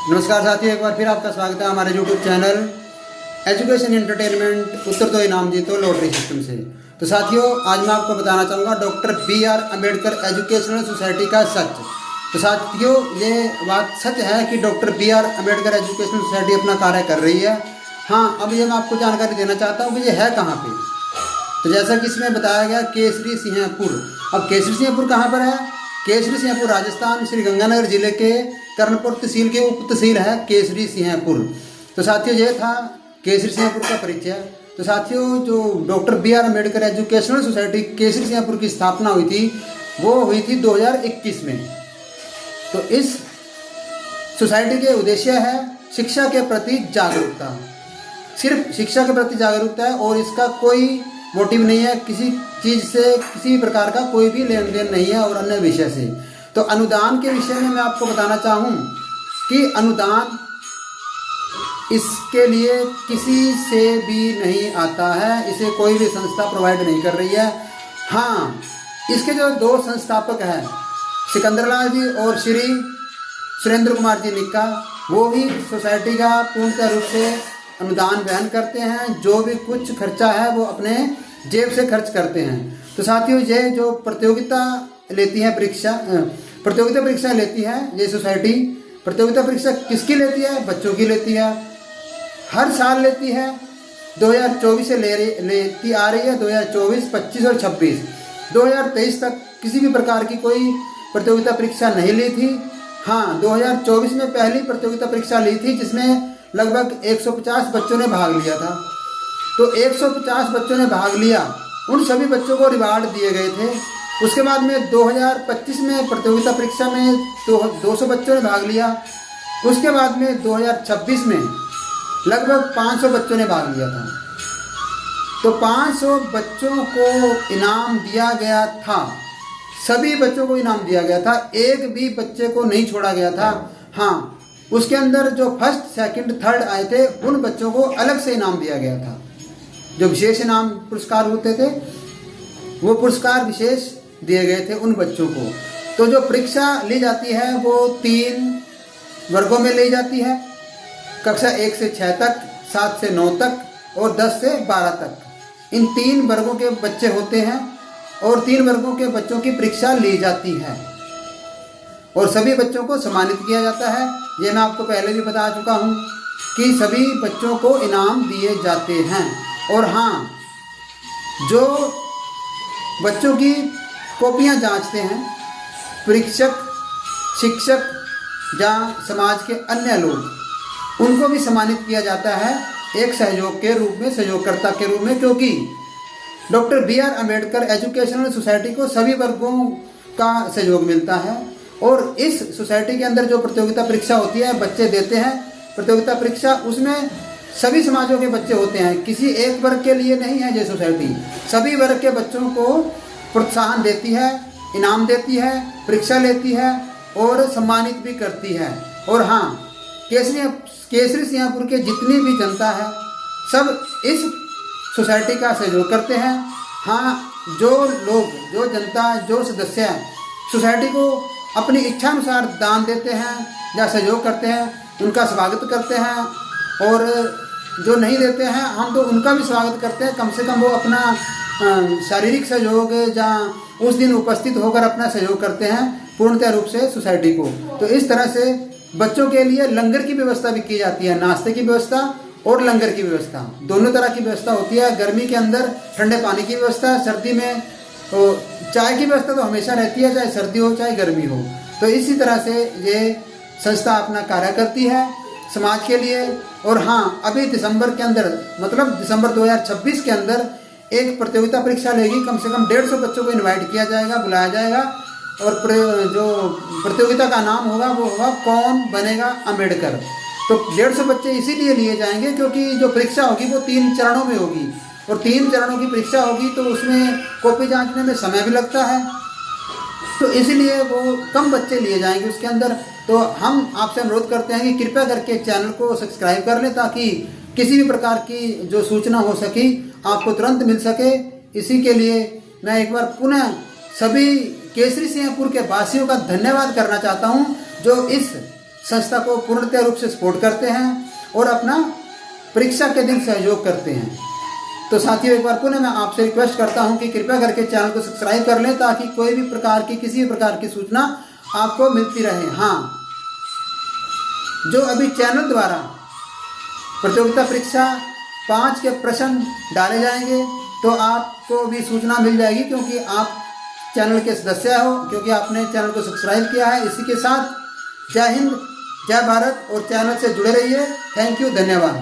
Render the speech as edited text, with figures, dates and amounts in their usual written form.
नमस्कार साथियों, एक बार फिर आपका स्वागत है हमारे यूट्यूब चैनल एजुकेशन एंटरटेनमेंट उत्तर तो इनाम जीतो लॉटरी सिस्टम से। तो साथियों, आज मैं आपको बताना चाहूँगा doctor B R. Ambedkar educational society का सच। तो साथियों, ये बात सच है कि doctor B R. Ambedkar educational society अपना कार्य कर रही है। हाँ, अब ये मैं आपको जानकारी देना चाहता हूँ कि ये है कहाँ पे। तो जैसा कि इसमें बताया गया केसरी सिंहपुर। अब केसरी सिंहपुर कहाँ पर है? केसरी सिंहपुर राजस्थान श्री गंगानगर जिले के कर्णपुर तहसील के उप तहसील है केसरी सिंहपुर। तो साथियों, ये था केसरी सिंहपुर का परिचय। तो साथियों, जो doctor B R. Ambedkar educational society Kesari Singhpur की स्थापना हुई थी, वो हुई थी 2021 में। तो इस सोसाइटी के उद्देश्य है शिक्षा के प्रति जागरूकता। सिर्फ शिक्षा के प्रति जागरूकता है और इसका कोई मोटिव नहीं है, किसी चीज़ से किसी प्रकार का कोई भी लेन देन नहीं है और अन्य विषय से। तो अनुदान के विषय में मैं आपको बताना चाहूँ कि अनुदान इसके लिए किसी से भी नहीं आता है, इसे कोई भी संस्था प्रोवाइड नहीं कर रही है। हाँ, इसके जो दो संस्थापक हैं सिकंदरलाल जी और श्री सुरेंद्र कुमार जी निक्का, वो ही सोसाइटी का पूर्णतः रूप से अनुदान वहन करते हैं। जो भी कुछ खर्चा है वो अपने जेब से खर्च करते हैं। तो साथियों, ये जो प्रतियोगिता लेती है प्रतियोगिता परीक्षा लेती है ये सोसाइटी। प्रतियोगिता परीक्षा किसकी लेती है? बच्चों की लेती है। हर साल लेती है। 2024 से लेती आ रही है। 2024, 25 और 26। 2023 तक किसी भी प्रकार की कोई प्रतियोगिता परीक्षा नहीं ली थी। हाँ, 2024 में पहली प्रतियोगिता परीक्षा ली थी जिसमें लगभग 150 बच्चों ने भाग लिया था। तो 150 बच्चों ने भाग लिया, उन सभी बच्चों को रिवार्ड दिए गए थे। उसके बाद में 2025 में प्रतियोगिता परीक्षा में 200 बच्चों ने भाग लिया। उसके बाद में 2026 में लगभग 500 बच्चों ने भाग लिया था। तो 500 बच्चों को इनाम दिया गया था। सभी बच्चों को इनाम दिया गया था, एक भी बच्चे को नहीं छोड़ा गया था। हाँ, उसके अंदर जो फर्स्ट, सेकंड, थर्ड आए थे उन बच्चों को अलग से इनाम दिया गया था। जो विशेष इनाम पुरस्कार होते थे वो पुरस्कार विशेष दिए गए थे उन बच्चों को। तो जो परीक्षा ली जाती है वो 3 वर्गों में ली जाती है। कक्षा 1 से 6 तक, 7 से 9 तक और 10 से 12 तक। इन 3 वर्गों के बच्चे होते हैं और 3 वर्गों के बच्चों की परीक्षा ली जाती है और सभी बच्चों को सम्मानित किया जाता है। ये मैं आपको पहले भी बता चुका हूँ कि सभी बच्चों को इनाम दिए जाते हैं। और हाँ, जो बच्चों की कॉपियाँ जांचते हैं, परीक्षक, शिक्षक या समाज के अन्य लोग, उनको भी सम्मानित किया जाता है एक सहयोग के रूप में, सहयोगकर्ता के रूप में, क्योंकि doctor B R. Ambedkar educational society को सभी वर्गों का सहयोग मिलता है। और इस सोसाइटी के अंदर जो प्रतियोगिता परीक्षा होती है, बच्चे देते हैं प्रतियोगिता परीक्षा, उसमें सभी समाजों के बच्चे होते हैं। किसी एक वर्ग के लिए नहीं है ये सोसाइटी, सभी वर्ग के बच्चों को प्रोत्साहन देती है, इनाम देती है, परीक्षा लेती है और सम्मानित भी करती है। और हाँ, केसरी सिंहपुर के जितनी भी जनता है सब इस सोसाइटी का सहयोग करते हैं। हाँ, जो लोग, जो जनता, जो सदस्य हैं सोसाइटी को अपनी इच्छा अनुसार दान देते हैं या सहयोग करते हैं, उनका स्वागत करते हैं। और जो नहीं देते हैं हम तो उनका भी स्वागत करते हैं। कम से कम वो अपना शारीरिक सहयोग या उस दिन उपस्थित होकर अपना सहयोग करते हैं पूर्णतः रूप से सोसाइटी को। तो इस तरह से बच्चों के लिए लंगर की व्यवस्था भी की जाती है, नाश्ते की व्यवस्था और लंगर की व्यवस्था, दोनों तरह की व्यवस्था होती है। गर्मी के अंदर ठंडे पानी की व्यवस्था, सर्दी में तो चाय की व्यवस्था तो हमेशा रहती है, चाहे सर्दी हो चाहे गर्मी हो। तो इसी तरह से ये संस्था अपना कार्य करती है समाज के लिए। और हाँ, अभी दिसंबर के अंदर, मतलब दिसंबर 2026 के अंदर एक प्रतियोगिता परीक्षा लेगी। कम से कम 150 बच्चों को इनवाइट किया जाएगा, बुलाया जाएगा। और जो प्रतियोगिता का नाम होगा वो होगा कौन बनेगा अम्बेडकर। तो 150 बच्चे इसीलिए लिए जाएंगे क्योंकि जो परीक्षा होगी वो 3 चरणों में होगी और 3 चरणों की परीक्षा होगी, तो उसमें कॉपी जांचने में समय भी लगता है। तो इसीलिए वो कम बच्चे लिए जाएंगे उसके अंदर। तो हम आपसे अनुरोध करते हैं कि कृपया करके चैनल को सब्सक्राइब कर लें ताकि किसी भी प्रकार की जो सूचना हो सके आपको तुरंत मिल सके। इसी के लिए मैं एक बार पुनः सभी केसरी सिंहपुर के वासियों का धन्यवाद करना चाहता हूं जो इस संस्था को पूर्णतः रूप से सपोर्ट करते हैं और अपना परीक्षा के दिन सहयोग करते हैं। तो साथियों, एक बार पुनः मैं आपसे रिक्वेस्ट करता हूं कि कृपया करके चैनल को सब्सक्राइब कर लें ताकि कोई भी प्रकार की किसी भी प्रकार की सूचना आपको मिलती रहे। हाँ, जो अभी चैनल द्वारा प्रतियोगिता परीक्षा 5 के प्रश्न डाले जाएंगे तो आपको भी सूचना मिल जाएगी, क्योंकि आप चैनल के सदस्य हो, क्योंकि आपने चैनल को सब्सक्राइब किया है। इसी के साथ जय हिंद, जय भारत और चैनल से जुड़े रहिए। थैंक यू, धन्यवाद।